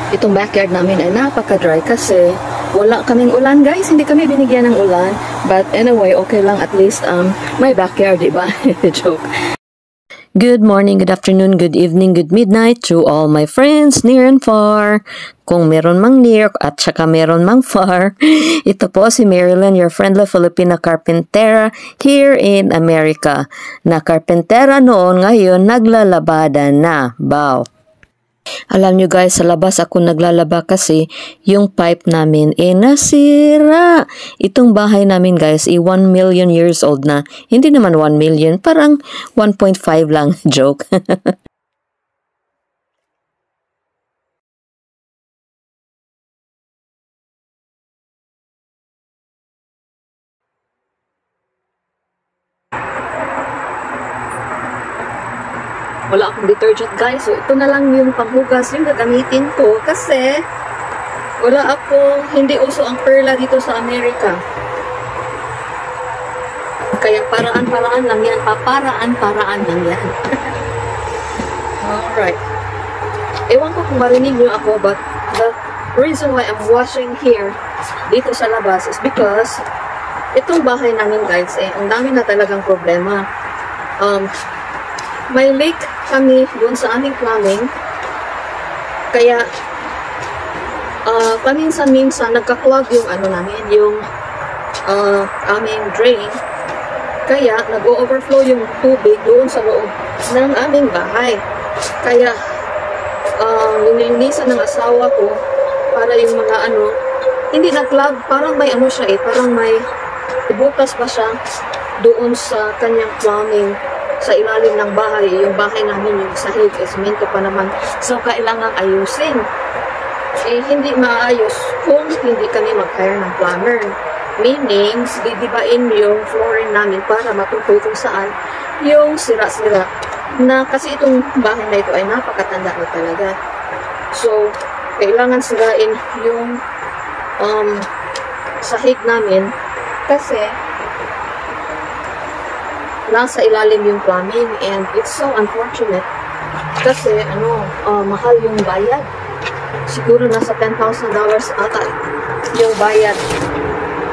Itong backyard namin ay napaka-dry kasi wala kaming ulan, guys. Hindi kami binigyan ng ulan. But anyway, okay lang, at least may backyard, diba? Joke. Good morning, good afternoon, good evening, good midnight to all my friends near and far. Kung meron mang near at saka meron mang far. Ito po si Marilyn, your friendly Filipina carpentera here in America. Na carpentera noon, ngayon naglalabada na. Bow. Alam nyo guys, sa labas ako naglalaba kasi yung pipe namin nasira. Itong bahay namin guys 1 million years old na. Hindi naman 1 million, parang 1.5 lang. Joke. Wala akong detergent guys, so ito na lang yung panghugas yung gagamitin ko kasi wala akong, hindi uso ang perla dito sa Amerika. Kaya paraan-paraan lang yan, paparaan-paraan lang yan. Alright. Ewan ko kung marinig nyo ako, but the reason why I'm washing here dito sa labas is because itong bahay namin guys, ang dami na talagang problema. May leak kami doon sa aming plumbing. Kaya paminsan-minsan nagka-clog yung ano namin, yung aming drain. Kaya nag-overflow yung tubig doon sa loob ng aming bahay. Kaya nilinisan ng asawa ko para yung mga ano, hindi na-clog, parang may ano siya parang may butas pa siya doon sa kanyang plumbing. Sa ilalim ng bahay, yung bahay namin, yung sahig, semento pa naman. So, kailangan ayusin. Hindi maayos kung hindi kami mag-hire ng plumber. Meaning, didibain yung flooring namin para matukoy kung saan yung sira-sira. Na kasi itong bahay na ito ay napakatanda na talaga. So, kailangan sirain yung sahig namin kasi nasa ilalim yung plumbing, and it's so unfortunate kasi mahal yung bayad. Siguro nasa $10,000 ata yung bayad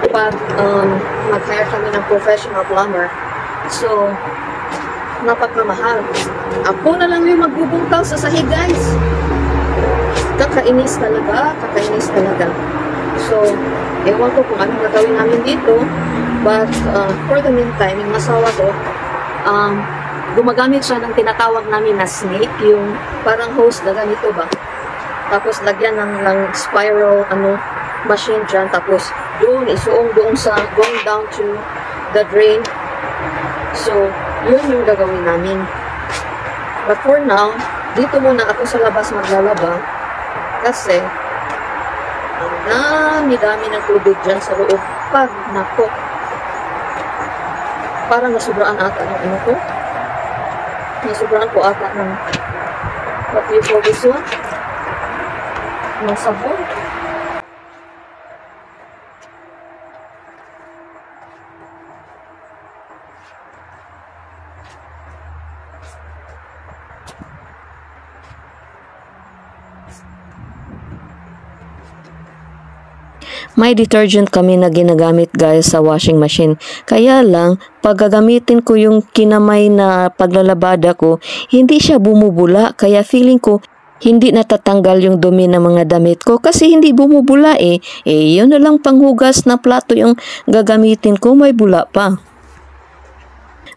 pag mag-hire kami ng professional plumber. So napakamahal. Ako na lang yung magbubungkaw sa sahig guys. Kakainis talaga, kakainis talaga. So ewan ko kung anong gagawin namin dito. But for the meantime, yung asawa ko, gumagamit siya ng tinatawag namin na snake, yung parang hose na ganito ba. Tapos lagyan ng spiral machine dyan. Tapos doon, isuong doon sa going down to the drain. So, yun yung gagawin namin. But for now, dito muna ako sa labas maglalaba. Kasi, ang dami-dami ng tubig dyan sa loob. Pag nako, parang nasubraan ata ng ano ko. Nasubraan ko ata ng what do you call this one? Ng sabon. May detergent kami na ginagamit guys sa washing machine. Kaya lang, pag gagamitin ko yung kinamay na paglalabada ko, hindi siya bumubula. Kaya feeling ko, hindi natatanggal yung dumi ng mga damit ko kasi hindi bumubula yun na lang panghugas na plato yung gagamitin ko, may bula pa.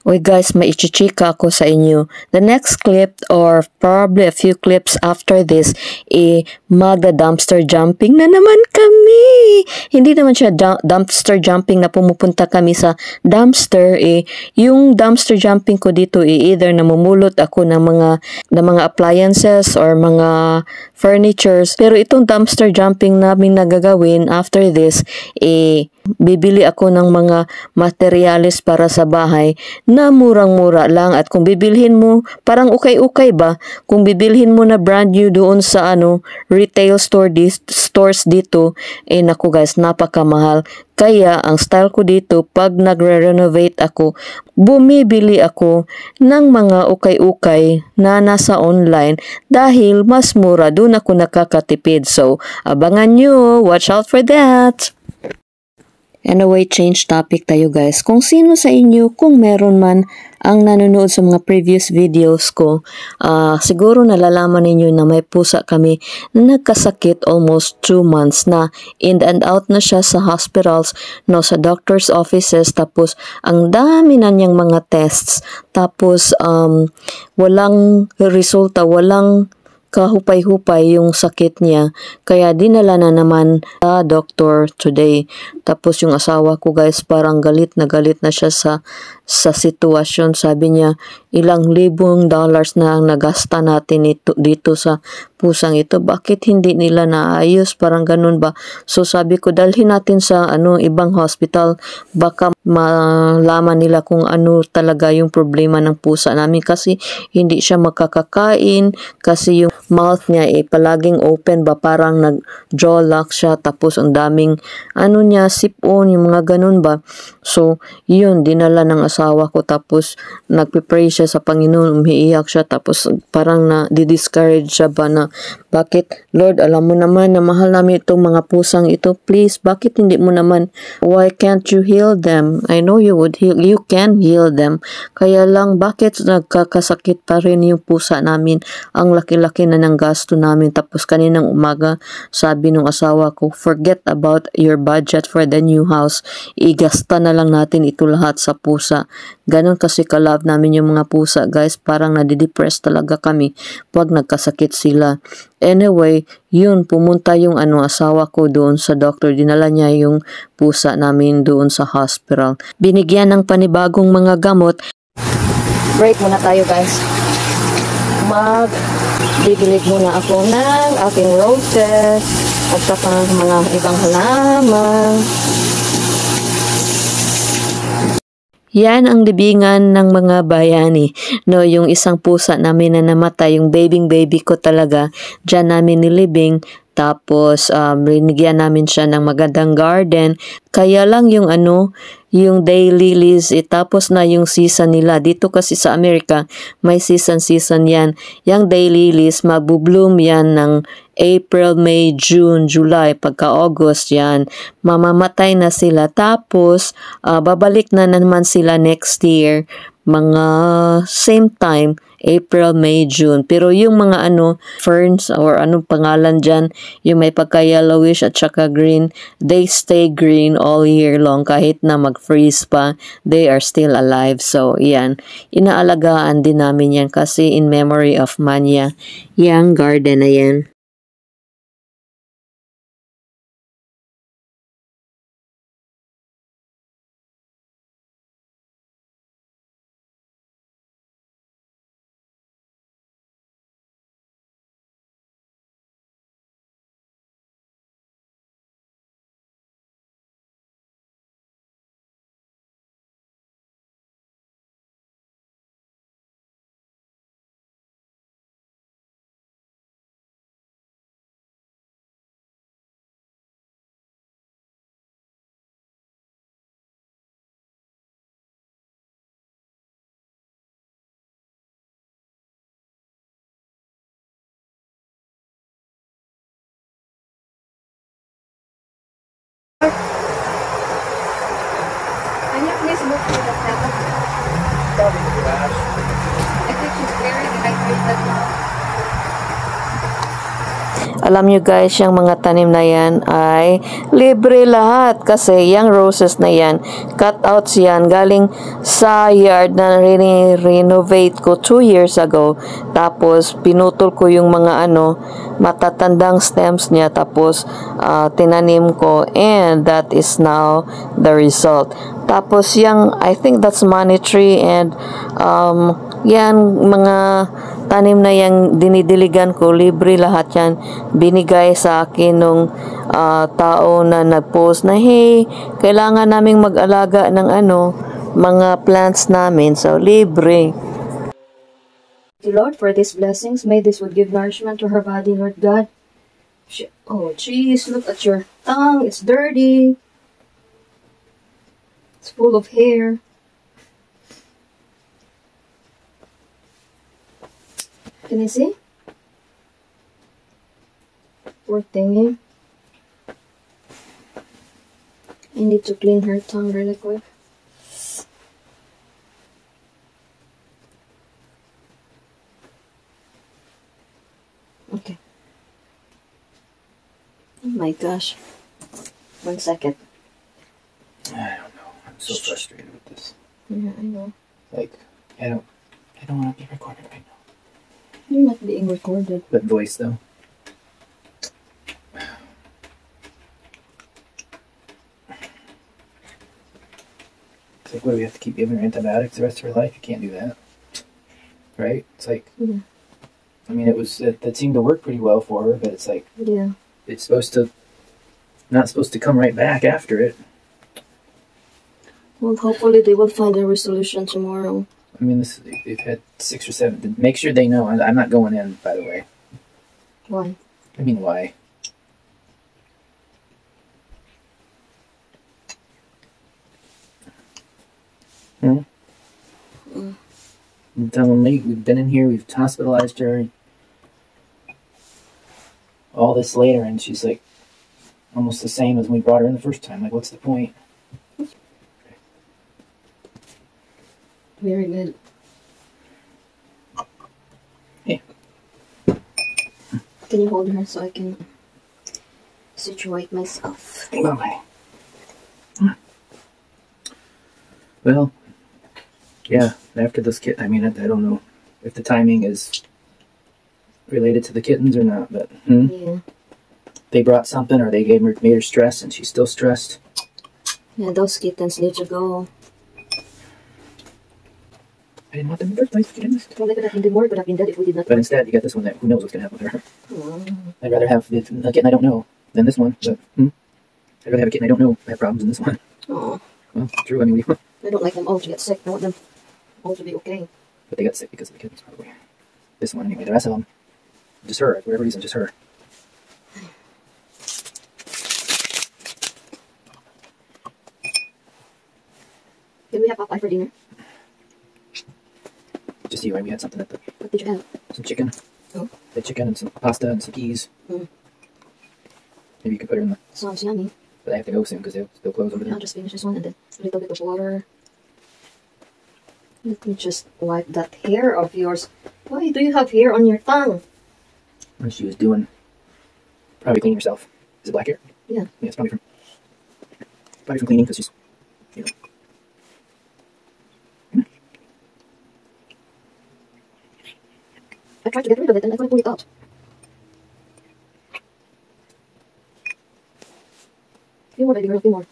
Uy guys, maichichika ako sa inyo. The next clip or probably a few clips after this, magda-dumpster jumping na naman kami. Hindi naman siya dumpster jumping na pumupunta kami sa dumpster. Yung dumpster jumping ko dito, either namumulot ako ng mga appliances or mga furnitures. Pero itong dumpster jumping namin nagagawin after this, bibili ako ng mga materyales para sa bahay na murang-mura lang. At kung bibilhin mo, parang ukay-ukay ba? Kung bibilhin mo na brand new doon sa retail stores dito, naku guys, napakamahal. Kaya ang style ko dito, pag nagre-renovate ako, bumibili ako ng mga ukay-ukay na nasa online dahil mas mura. Doon ako nakakatipid. So, abangan nyo. Watch out for that. Anyway, change topic tayo guys. Kung sino sa inyo, kung meron man ang nanonood sa mga previous videos ko, siguro nalalaman ninyo na may pusa kami na nagkasakit almost 2 months na. In and out na siya sa hospitals, no, sa doctor's offices, tapos ang dami na niyang mga tests, tapos walang resulta, walang kahupay-hupay yung sakit niya. Kaya dinala na naman sa doctor today. Tapos yung asawa ko guys, parang galit na siya sa sitwasyon. Sabi niya, ilang libong dollars na ang nagasta natin dito sa pusang ito. Bakit hindi nila naayos? Parang ganun ba? So sabi ko, dalhin natin sa ibang hospital. Baka malaman nila kung ano talaga yung problema ng pusa namin. Kasi hindi siya makakakain. Kasi yung mouth niya palaging open ba? Parang nag-jaw lock siya. Tapos ang daming niya, sipon, yung mga ganun ba? So, yun, dinala ng asawa ko. Tapos nagpipray siya sa Panginoon, umiiyak siya. Tapos parang na-discourage siya ba na, bakit Lord, alam mo naman na mahal namin itong mga pusang ito, please, bakit hindi mo naman, why can't you heal them? I know you can heal them. Kaya lang, bakit nagkakasakit pa rin yung pusa namin? Ang laki-laki na ng gasto namin. Tapos kaninang umaga, sabi ng asawa ko, forget about your budget for the new house. Igasta na lang natin ito lahat sa pusa. Ganon kasi ka-love namin yung mga pusa, guys. Parang nadidepress talaga kami pag nagkasakit sila. Anyway, yun, pumunta yung asawa ko doon sa doctor. Dinala niya yung pusa namin doon sa hospital. Binigyan ng panibagong mga gamot. Break muna tayo guys. Bibilig muna ako ng aking roses at saka mga ibang halaman. Yan ang libingan ng mga bayani. No, yung isang pusa namin na namatay, yung baby ko talaga, dyan namin nilibing. Tapos, binigyan namin siya ng magandang garden. Kaya lang yung yung daylilies, tapos na yung season nila. Dito kasi sa Amerika, may season yan. Yung daylilies, magbubloom yan ng April, May, June, July, pagka-August yan. Mamamatay na sila. Tapos, babalik na naman sila next year. Mga same time, April, May, June. Pero yung mga ferns or anong pangalan dyan, yung may pagka-yellowish at saka green, they stay green all year long. Kahit na mag-freeze pa, they are still alive. So, yan. Inaalagaan din namin yan kasi in memory of Manya. Yang garden na yan. Can you please look for the setup? I think she's very dehydrated now. Alam nyo guys, yung mga tanim na yan ay libre lahat kasi yung roses na yan, cutouts yan, galing sa yard na renovate ko 2 years ago. Tapos pinutol ko yung mga matatandang stems niya, tapos tinanim ko, and that is now the result. Tapos yung, I think that's money tree, and yan mga tanim na yung dinidiligan ko, libre lahat yan. Binigay sa akin nung tao na nag-post na, hey, kailangan naming mag-alaga ng mga plants namin. So, libre. Lord, for these blessings, may this would give nourishment to her body, Lord God. Oh, jeez, look at your tongue. It's dirty. It's full of hair. Can you see? Poor thingy. I need to clean her tongue really quick. Okay. Oh my gosh. 1 second. I don't know. I'm so frustrated with this. Yeah, I know. Like, I don't want to be recorded right now. You're not being recorded. But voice though. It's like, what, do we have to keep giving her antibiotics the rest of her life? You can't do that. Right? It's like, Yeah. I mean, that seemed to work pretty well for her, but it's like, Yeah. it's not supposed to come right back after it. Well, hopefully they will find a resolution tomorrow. I mean, they've had 6 or 7. Make sure they know. I'm not going in, by the way. Why? I mean, why? I'm telling me, we've been in here, we've hospitalized her. All this later, and she's like almost the same as when we brought her in the first time. Like, what's the point? Very good. Hey. Can you hold her so I can situate myself? Hold on, honey. Well, yeah, after this kit, I mean, I don't know if the timing is related to the kittens or not, but Yeah. they brought something or they made her stress and she's still stressed. Yeah, those kittens need to go. I didn't want them in the first place, to be honest. Well, they could have been more, could have been dead if we did not. But instead, you got this one that who knows what's going to happen with her. Oh. I'd rather have a kitten I don't know than this one, but I'd rather have a kitten I don't know have problems than this one. Oh. Well, true, I mean, I don't like them all to get sick. I want them all to be okay. but they got sick because of the kittens, probably. This one, anyway, the rest of them, just her, for whatever reason, just her. Did we have Popeye for dinner? Just you, right? We had something at the, What did you have? some chicken. Oh. The chicken and some pasta and some peas. Mm. Maybe you could put her in the, Sounds yummy. but I have to go soon because they'll close over there. I'll just finish this one and then a little bit of water. Let me just wipe that hair of yours. Why do you have hair on your tongue? When she was doing, probably cleaning herself. Is it black hair? Yeah. Yeah, it's probably from cleaning because she's, you know. I tried to get rid of it and I couldn't pull it out. Few more, baby girl, few more.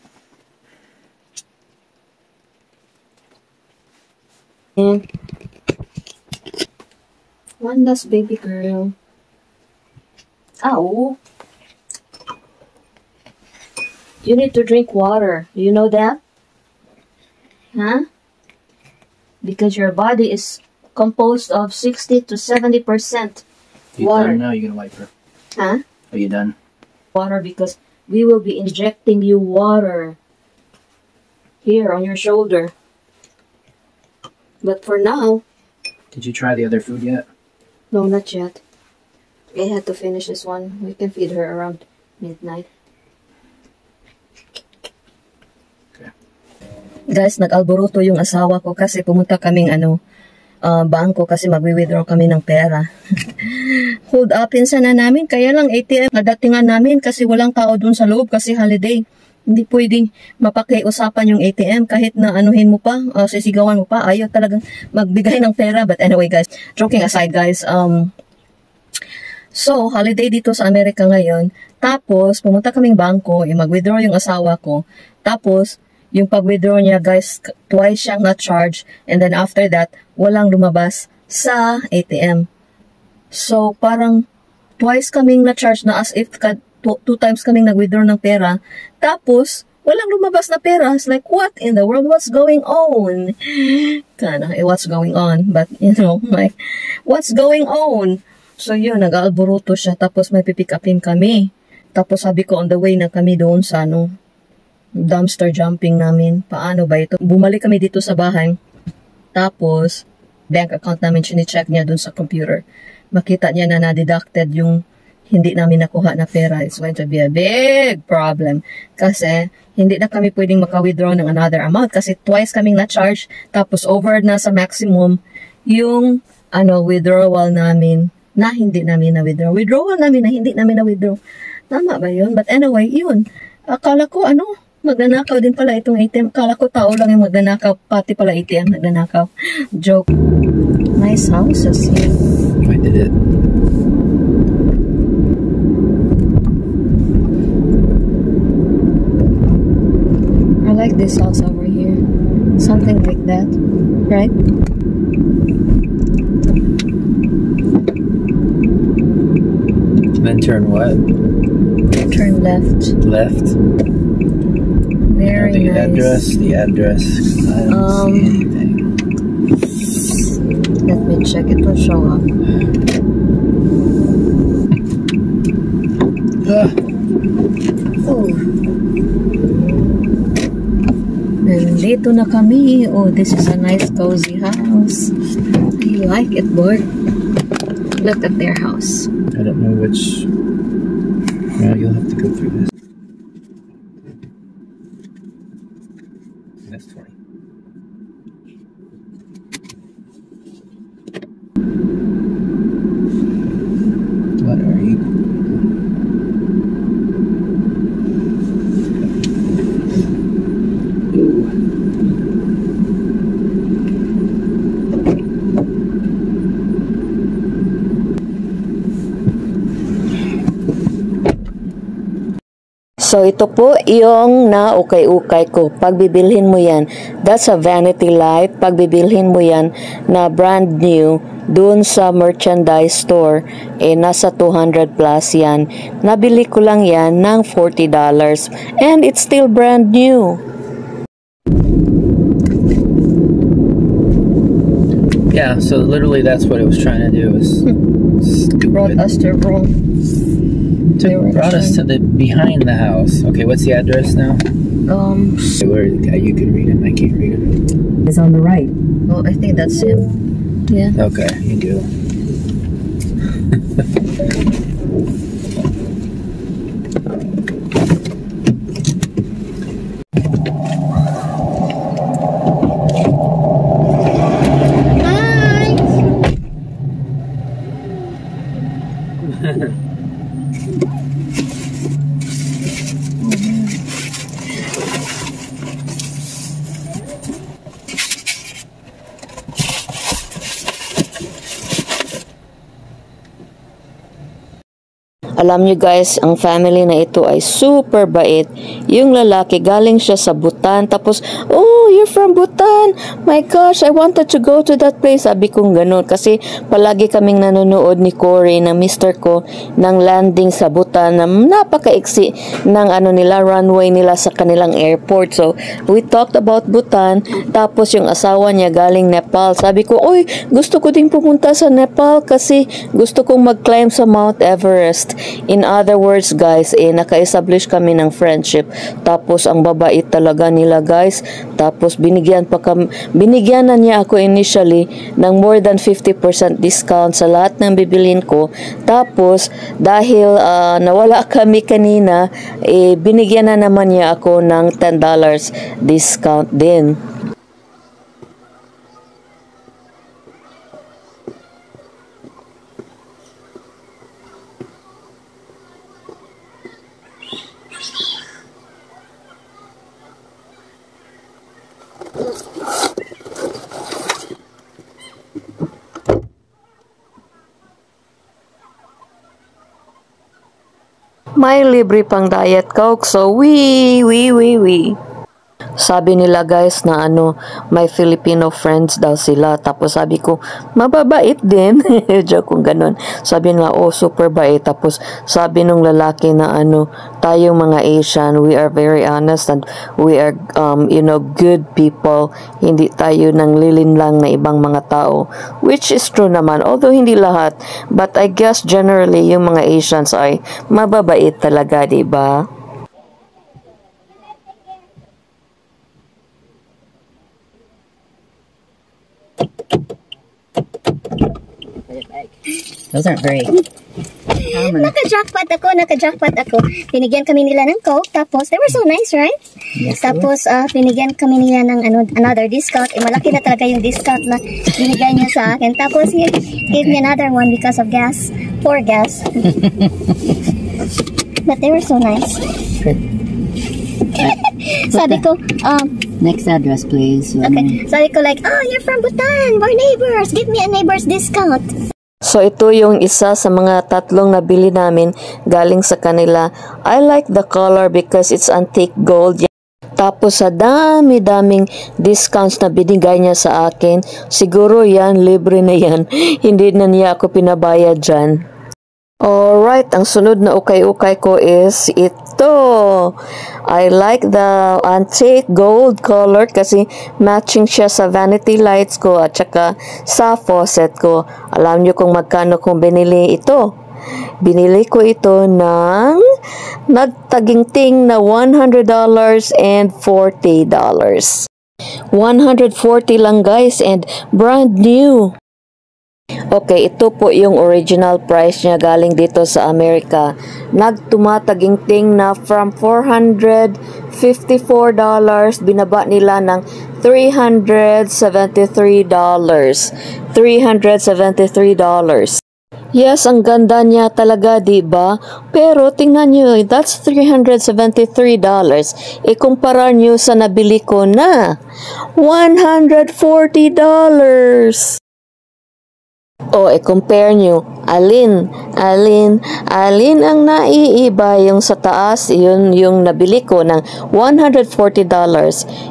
And one last, baby girl. Ow. You need to drink water. Do you know that? Huh? Because your body is composed of 60 to 70% You water. done now? You're gonna wipe her. Huh? Are you done? Water, because we will be injecting you water here on your shoulder. But for now, Did you try the other food yet? no, not yet. I had to finish this one. We can feed her around midnight. Okay. Guys, nag-alboroto yung asawa ko kasi pumunta kaming bangko kasi magwi-withdraw kami ng pera. Hold upin sana namin, kaya lang ATM nadatingan namin kasi walang tao dun sa loob kasi holiday. Hindi pwedeng mapakiusapan yung ATM kahit na anuhin mo pa, sisigawan mo pa, ayaw talagang magbigay ng pera. But anyway guys, joking aside guys, so holiday dito sa Amerika ngayon, tapos pumunta kaming bangko, mag-withdraw yung asawa ko, tapos yung pag-withdraw niya guys, twice siyang na-charge, and then after that, walang lumabas sa ATM. So, parang twice kaming na-charge na as if two times kaming nag-withdraw ng pera. Tapos, walang lumabas na pera. It's like, what in the world? What's going on? Kinda, what's going on? But, you know, like, what's going on? So, yun, nag-aalboruto siya. Tapos, may pipick upin kami. Tapos, sabi ko, on the way na kami doon sa, dumpster jumping namin. Paano ba ito? Bumalik kami dito sa bahay. Tapos, bank account namin, chine-check niya dun sa computer. Makita niya na na-deducted yung hindi namin nakuha na pera. It's going to be a big problem. Kasi, hindi na kami pwedeng maka-withdraw ng another amount. Kasi twice kaming na-charge. Tapos, over na sa maximum yung withdrawal namin na hindi namin na-withdraw. Withdrawal namin na hindi namin na-withdraw. Tama ba yun? But anyway, yun. Akala ko, magnanakaw din pala itong ATM. Akala ko tao lang yung magnanakaw. Pati pala ATM magnanakaw. Joke. Nice houses here. I did it. I like this house over here. Something like that. Right? Then turn what? Turn left. Left? Very nice. The address. I don't see anything. Let me check. It will show up. Oh. Nandito na kami. Oh, this is a nice cozy house. I like it, boy. Look at their house. I don't know which. Well, you'll have to go through this. That's 20. What are you? So, ito po yung na-ukay-ukay ko. Pagbibilhin mo yan, that's a vanity light. Pagbibilhin mo yan na brand new, dun sa merchandise store, nasa 200 plus yan. Nabili ko lang yan ng $40. And it's still brand new. Yeah, so literally that's what it was trying to do. Was Brought us to Rome. Brought us to the behind the house. Okay, what's the address now? Where you can read him, I can't read him. It's on the right. Oh, I think that's him. Yeah. Okay, you do. Alam nyo guys, ang family na ito ay super bait. Yung lalaki, galing siya sa Bhutan. Tapos, oh, you're from Bhutan. My gosh, I wanted to go to that place. Sabi kong ganun. Kasi palagi kaming nanonood ni Corey, ng mister ko, ng landing sa Bhutan na napakaiksi ng runway nila sa kanilang airport. So, we talked about Bhutan. Tapos yung asawa niya galing Nepal. Sabi ko, oy, gusto ko ding pumunta sa Nepal kasi gusto kong mag-climb sa Mount Everest. In other words, guys, naka-establish kami ng friendship. Tapos, ang babait talaga nila, guys. Tapos, binigyan na niya ako initially ng more than 50% discount sa lahat ng bibilin ko. Tapos, dahil nawala kami kanina, binigyan na naman niya ako ng $10 discount din. May libre pang diet coke, so wee. Sabi nila guys na may Filipino friends daw sila. Tapos sabi ko, mababait din. Joke kung ganun. Sabi nga, oh, super bait. Tapos sabi nung lalaki na tayong mga Asian, we are very honest and we are, good people. Hindi tayo nang lilinlang na ibang mga tao. Which is true naman. Although hindi lahat. But I guess generally, yung mga Asians ay mababait talaga, diba? Those aren't very common. Naka-jackpot ako. Binigyan kami nila ng Coke, tapos they were so nice, right? Yes, Tapos binigyan kami nila ng another discount. Malaki na talaga yung discount na binigay niya sa akin. Tapos he gave me another one because of gas. For gas. But they were so nice. Good. Sabi ko, Next address, please. okay. Sabi ko like, oh, you're from Bhutan. We're neighbors. Give me a neighbor's discount. So ito yung isa sa mga tatlong nabili namin galing sa kanila. I like the color because it's antique gold. Tapos sa dami-daming discounts na binigay niya sa akin, siguro yan, libre na yan. Hindi na niya ako pinabayad dyan. Alright, ang sunod na ukay-ukay ko is ito. I like the antique gold color kasi matching siya sa vanity lights ko at saka sa faucet ko. Alam nyo kung magkano kong binili ito? Binili ko ito ng nagtaginting na $100 and $40. $140 lang guys and brand new. Okay, ito po yung original price niya galing dito sa Amerika. Nagtumataginting na from $454, binaba nila ng $373. $373. Yes, ang ganda niya talaga, diba? Pero tingnan nyo, that's $373. Ikumpara nyo sa nabili ko na $140. O, i-compare nyo, alin ang naiiba, yung sa taas, yun yung nabili ko ng $140.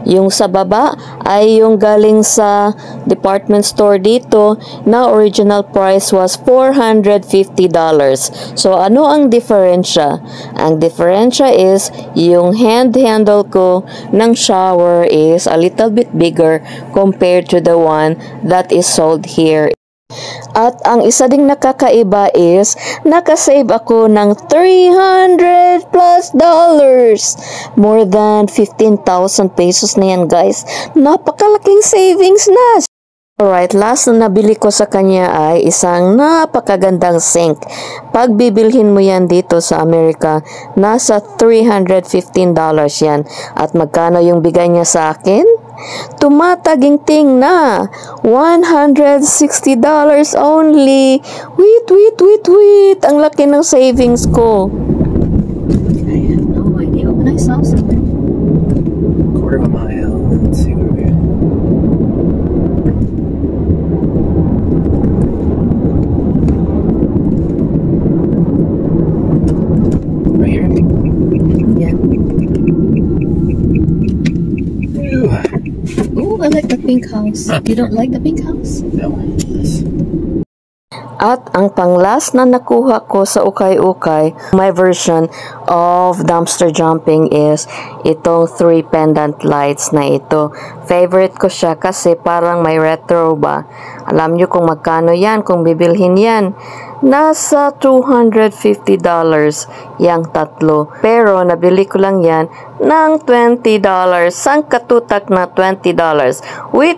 Yung sa baba ay yung galing sa department store dito na original price was $450. So, ano ang diferensya? Ang diferensya is yung handle ko ng shower is a little bit bigger compared to the one that is sold here. At ang isa ding nakakaiba is nakasave ako ng $300+. More than 15,000 pesos na yan guys. Napakalaking savings na. Alright, last na nabili ko sa kanya ay isang napakagandang sink. Pag bibilhin mo yan dito sa Amerika, nasa $315 yan. At magkano yung bigay niya sa akin? Tumataginting na $160 only. Wait. Ang laki ng savings ko. I have no idea when I saw something. Quarter of a mile. Let's see where we're at. Right here? Yeah. Oh, I like the pink house. You don't like the pink house? No. At ang panglas na nakuha ko sa ukay-ukay, my version of dumpster jumping is itong 3 pendant lights na ito. Favorite ko siya kasi parang may retro ba. Alam nyo kung magkano yan, kung bibilhin yan. Nasa $250 yang tatlo. Pero nabili ko lang yan ng $20. Sang katutak na $20. Wait.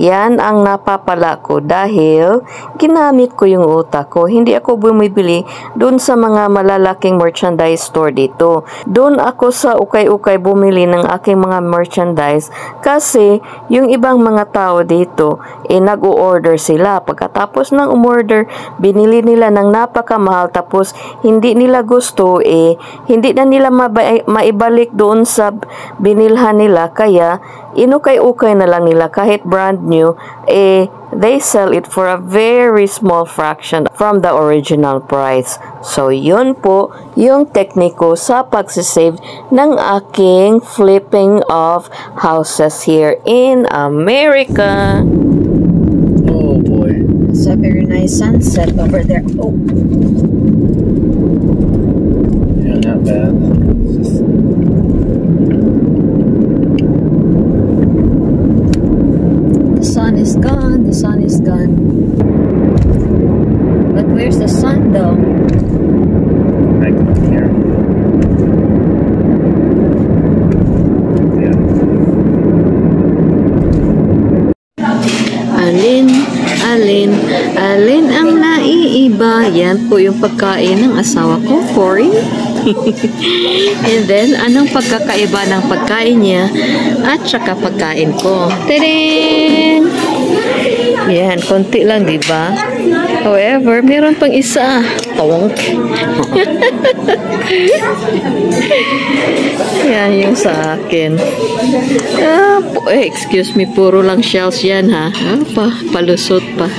Yan ang napapala ko dahil ginamit ko yung utak ko. Hindi ako bumibili dun sa mga malalaking merchandise store dito. Doon ako sa ukay-ukay bumili ng aking mga merchandise kasi yung ibang mga tao dito nag-o-order sila. Pagkatapos ng umorder, binili nila ng napakamahal tapos hindi nila gusto hindi na nila maibalik doon sa binilhan nila, kaya inukay-ukay na lang nila kahit brand new, they sell it for a very small fraction from the original price. So, yun po yung tekniko sa pagsisave ng aking flipping of houses here in America. Oh boy. It's a very nice sunset over there. Oh, Yeah, not bad. It's just... the sun is gone. The sun is gone. But where's the sun though? Right up here. Yeah. Alin ang naiiba. Yan po yung pagkain ng asawa ko, Cory. And then, anong pagkakaiba ng pagkain niya at saka pagkain ko. Tadang! Yan, konti lang, di ba? However, meron pang isa. Tonk. Yan yung sa akin. Excuse me, puro lang shells yan, ha? Palusot pa.